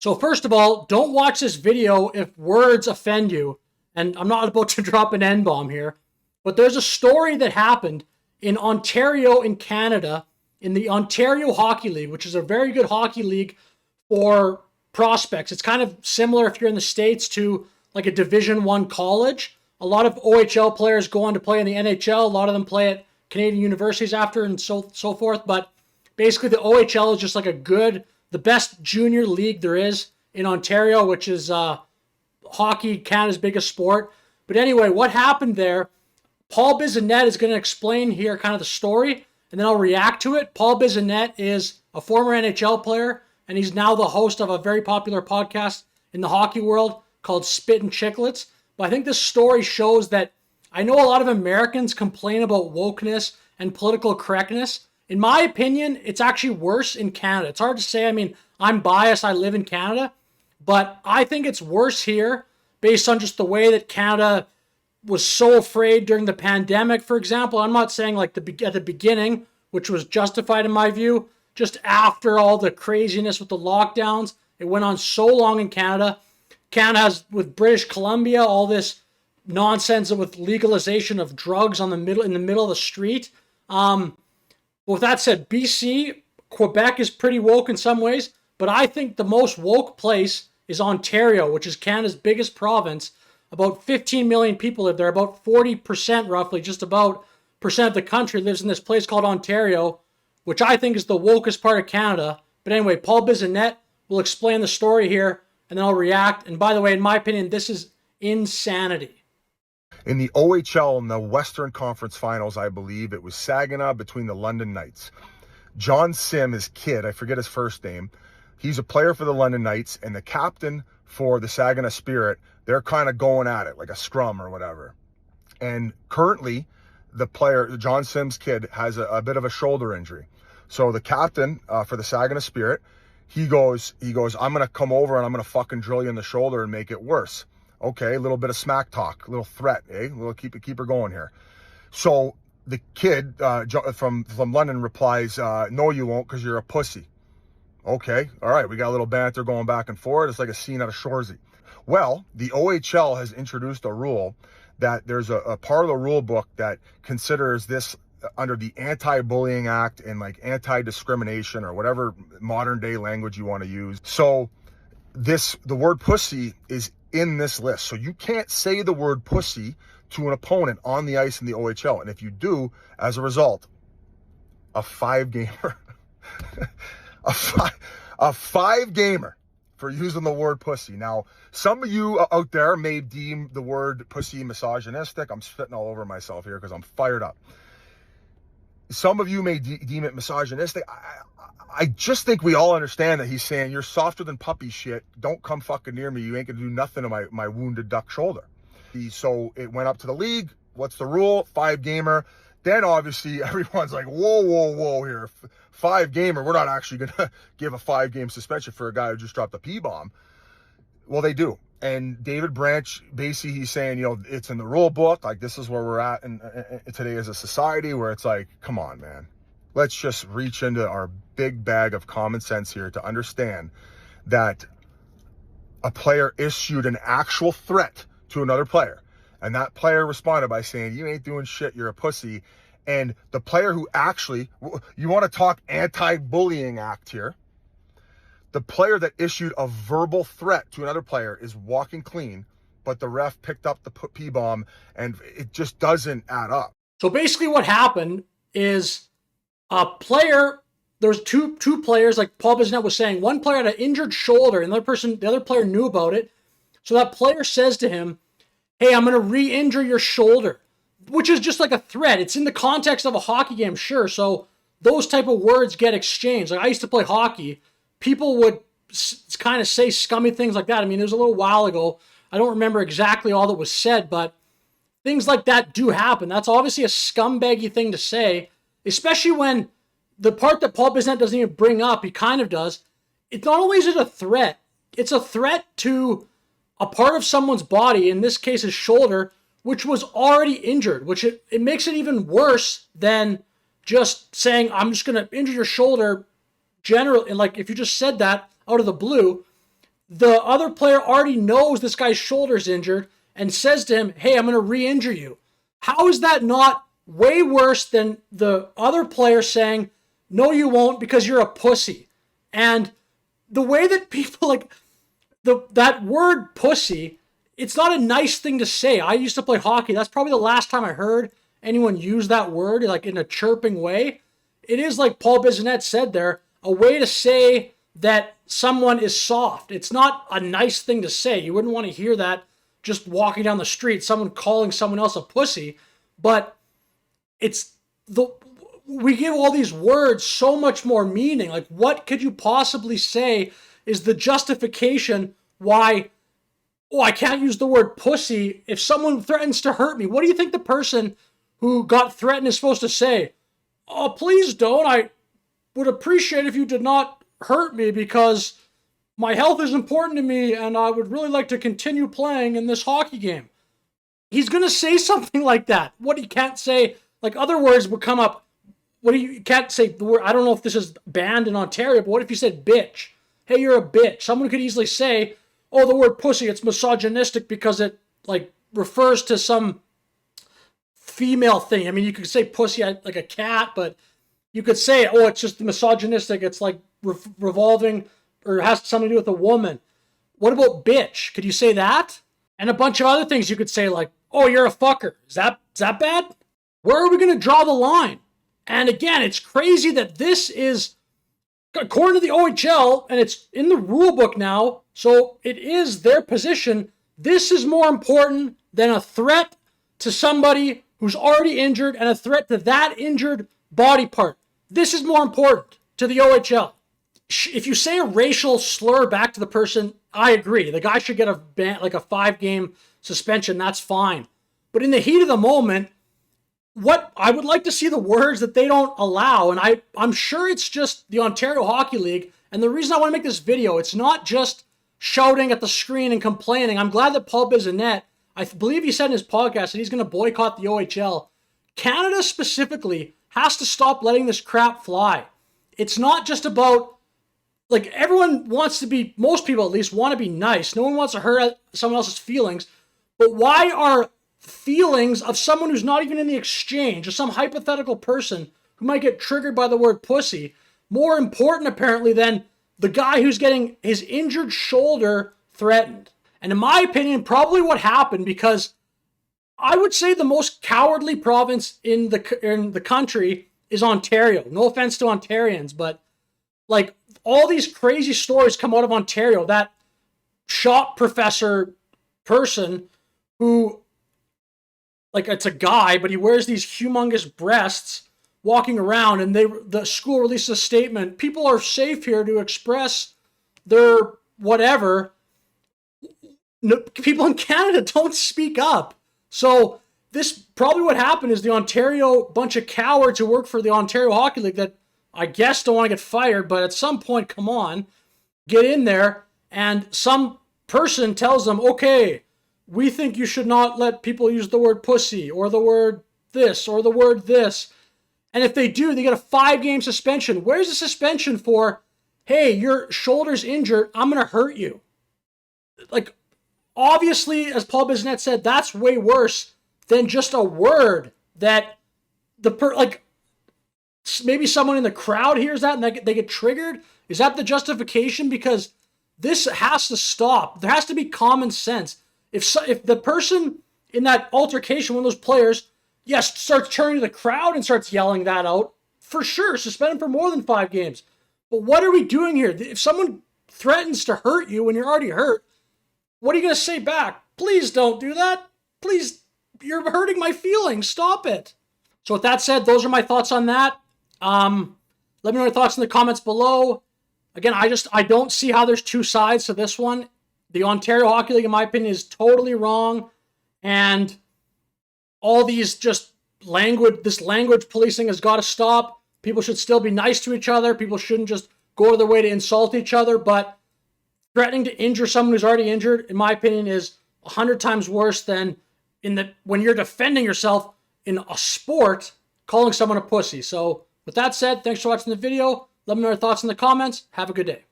So first of all, don't watch this video if words offend you. And I'm not about to drop an N-bomb here, but there's a story that happened in Ontario in Canada in the Ontario Hockey League, which is a very good hockey league for prospects. It's kind of similar if you're in the States to like a Division One college. A lot of OHL players go on to play in the NHL. A lot of them play at Canadian universities after and so forth. But basically the OHL is just like the best junior league there is in Ontario, which is hockey, Canada's biggest sport. But anyway, what happened there, Paul Bissonnette is going to explain here kind of the story, and then I'll react to it. Paul Bissonnette is a former NHL player, and he's now the host of a very popular podcast in the hockey world called Spit and Chicklets. But I think this story shows that I know a lot of Americans complain about wokeness and political correctness. In my opinion, it's actually worse in Canada. It's hard to say. I mean, I'm biased. I live in Canada. But I think it's worse here based on just the way that Canada was so afraid during the pandemic, for example. I'm not saying like at the beginning, which was justified in my view, just after all the craziness with the lockdowns. It went on so long in Canada. Canada has, with British Columbia, all this nonsense with legalization of drugs in the middle of the street. With that said, BC, Quebec is pretty woke in some ways, but I think the most woke place is Ontario, which is Canada's biggest province. About 15 million people live there. About 40% roughly, just about percent of the country lives in this place called Ontario, which I think is the wokest part of Canada. But anyway, Paul Bissonnette will explain the story here, and then I'll react. And by the way, in my opinion, this is insanity. In the OHL in the Western Conference Finals, I believe, it was Saginaw between the London Knights. John Sim, his kid, I forget his first name, he's a player for the London Knights, and the captain for the Saginaw Spirit, they're kind of going at it, like a scrum or whatever. And currently, the player, John Sim's kid, has a bit of a shoulder injury. So the captain for the Saginaw Spirit, he goes, I'm going to come over and I'm going to fucking drill you in the shoulder and make it worse. Okay, a little bit of smack talk, a little threat, eh? We'll keep her going here. So the kid from London replies, no, you won't, because you're a pussy. Okay, all right, we got a little banter going back and forth. It's like a scene out of Shoresy. Well, the OHL has introduced a rule that there's a part of the rule book that considers this under the Anti-Bullying Act and like anti-discrimination or whatever modern day language you want to use. So the word pussy is in this list. So you can't say the word pussy to an opponent on the ice in the OHL. And if you do, as a result, a 5-gamer, a 5-gamer for using the word pussy. Now, some of you out there may deem the word pussy misogynistic. I'm spitting all over myself here because I'm fired up. Some of you may deem it misogynistic. I just think we all understand that he's saying, you're softer than puppy shit. Don't come fucking near me. You ain't gonna do nothing to my wounded duck shoulder. So it went up to the league. What's the rule? 5-gamer. Then obviously everyone's like, whoa here. 5-gamer. We're not actually gonna give a 5-game suspension for a guy who just dropped a P-bomb. Well, they do. And David Branch, basically he's saying, it's in the rule book. Like, this is where we're at in today as a society, where it's like, come on, man. Let's just reach into our big bag of common sense here to understand that a player issued an actual threat to another player. And that player responded by saying, you ain't doing shit, you're a pussy. And the player who actually, you want to talk Anti-Bullying Act here, the player that issued a verbal threat to another player is walking clean, but the ref picked up the P-bomb, and it just doesn't add up. So basically what happened is a player, there's two players, like Paul Bissonnette was saying. One player had an injured shoulder, and the other player knew about it. So that player says to him, hey, I'm going to re-injure your shoulder, which is just like a threat. It's in the context of a hockey game, sure. So those type of words get exchanged. Like, I used to play hockey. People would kind of say scummy things like that. I mean, it was a little while ago. I don't remember exactly all that was said, but things like that do happen. That's obviously a scumbaggy thing to say, especially when the part that Paul Bissonnette doesn't even bring up, he kind of does. It's not only is it a threat, it's a threat to a part of someone's body, in this case his shoulder, which was already injured, which it makes it even worse than just saying, I'm just going to injure your shoulder generally. Like, if you just said that out of the blue, the other player already knows this guy's shoulder's injured and says to him, hey, I'm going to re-injure you. How is that not way worse than the other player saying, no, you won't because you're a pussy? And the way that people like that word pussy, it's not a nice thing to say. I used to play hockey. That's probably the last time I heard anyone use that word like in a chirping way. It is like Paul Bissonnette said there, a way to say that someone is soft. It's not a nice thing to say. You wouldn't want to hear that just walking down the street, someone calling someone else a pussy. But we give all these words so much more meaning. Like, what could you possibly say is the justification why, oh, I can't use the word pussy if someone threatens to hurt me? What do you think the person who got threatened is supposed to say? Oh, please don't. I would appreciate if you did not hurt me because my health is important to me and I would really like to continue playing in this hockey game. He's going to say something like that. What he can't say, like other words would come up. You can't say the word. I don't know if this is banned in Ontario, but what if you said bitch? Hey, you're a bitch. Someone could easily say, oh, the word pussy, it's misogynistic because it like refers to some female thing. I mean, you could say pussy like a cat, but you could say, oh, it's just misogynistic. It's like revolving or has something to do with a woman. What about bitch? Could you say that? And a bunch of other things you could say like, oh, you're a fucker. Is that bad? Where are we going to draw the line? And again, it's crazy that this is, according to the OHL, and it's in the rule book now, so it is their position, this is more important than a threat to somebody who's already injured and a threat to that injured body part. This is more important to the OHL. If you say a racial slur back to the person, I agree. The guy should get a 5-game suspension. That's fine. But in the heat of the moment, what I would like to see the words that they don't allow, and I'm sure it's just the Ontario Hockey League. And the reason I want to make this video, it's not just shouting at the screen and complaining. I'm glad that Paul Bissonnette, I believe he said in his podcast that he's going to boycott the OHL. Canada specifically has to stop letting this crap fly. It's not just about, like, everyone wants to be, most people at least want to be nice. No one wants to hurt someone else's feelings. But why are feelings of someone who's not even in the exchange, or some hypothetical person who might get triggered by the word pussy, more important apparently than the guy who's getting his injured shoulder threatened? And in my opinion, probably what happened, because I would say the most cowardly province in the country is Ontario. No offense to Ontarians, but like all these crazy stories come out of Ontario. That shop professor person who, like, it's a guy, but he wears these humongous breasts walking around, and the school releases a statement. People are safe here to express their whatever. No, people in Canada don't speak up. So this probably what happened is the Ontario bunch of cowards who work for the Ontario Hockey League that I guess don't want to get fired, but at some point, come on, get in there, and some person tells them, okay, we think you should not let people use the word pussy or the word this or the word this. And if they do, they get a 5-game suspension. Where's the suspension for, hey, your shoulder's injured, I'm going to hurt you? Like, obviously, as Paul Bissonnette said, that's way worse than just a word that maybe someone in the crowd hears that and they get triggered. Is that the justification? Because this has to stop. There has to be common sense. If the person in that altercation, one of those players, yes, starts turning to the crowd and starts yelling that out, for sure, suspend him for more than 5 games. But what are we doing here? If someone threatens to hurt you when you're already hurt, what are you going to say back? Please don't do that. Please, you're hurting my feelings. Stop it. So with that said, those are my thoughts on that. Let me know your thoughts in the comments below. Again, I don't see how there's two sides to this one. The Ontario Hockey League, in my opinion, is totally wrong. And all these just this language policing has got to stop. People should still be nice to each other. People shouldn't just go to their way to insult each other. But threatening to injure someone who's already injured, in my opinion, is 100 times worse than when you're defending yourself in a sport, calling someone a pussy. So with that said, thanks for watching the video. Let me know your thoughts in the comments. Have a good day.